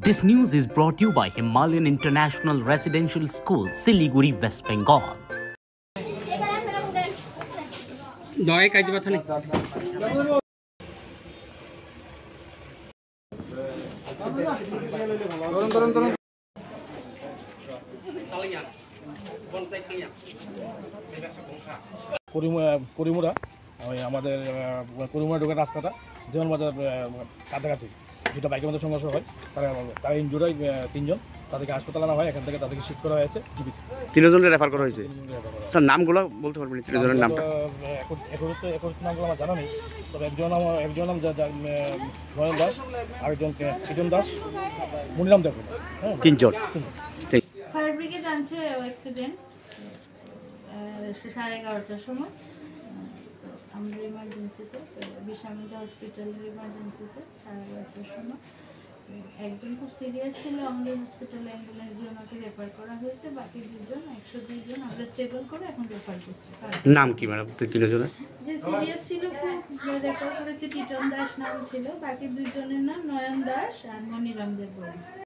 This news is brought to you by Himalayan International Residential School, Siliguri, West Bengal. করিমুরা আমাদের করিমুরা ঢোকার রাস্তাটা যেমন বাজার কাছাকাছি দুটো বাইকের মধ্যে সংঘর্ষ হয়, তারা ইনজুর হয় 3 জন, তাদেরকে হাসপাতালে আনা হয়, এখান থেকে তাদেরকে শিফট করা হয়েছে জীবিত। 3 জনকে রেফার করা হয়েছে। স্যার নামগুলো বলতে পারবেন 3 জনের নামটা? এখন নামগুলো আমার জানা নেই, তবে একজন নাম নয়ন দাস, আরেকজন সৃজন দাস, মনিরাম দেব। 3 জন। ফায়ার ব্রিগেড আনছে অ্যাক্সিডেন্ট 11:30টার সময়। আমরা ইমার্জেন্সিতে বিশামিতা হসপিটালের ইমার্জেন্সিতে 11:30টার সময় একজন খুব সিরিয়াস ছিল, আমাদের হসপিটালে অ্যাম্বুলেন্স দিয়ে ওনাকে রেফার করা হয়েছে। বাকি 102 জন আমরা স্টেবল করে এখন রেফার করছি। নাম কি ম্যাডাম 3 জনের? যে সিরিয়াস ছিল খুব রেফার করেছে টিটন দাস নাম ছিল, বাকি 2 জনের নাম নয়ন দাস আর মনিরাম দেব।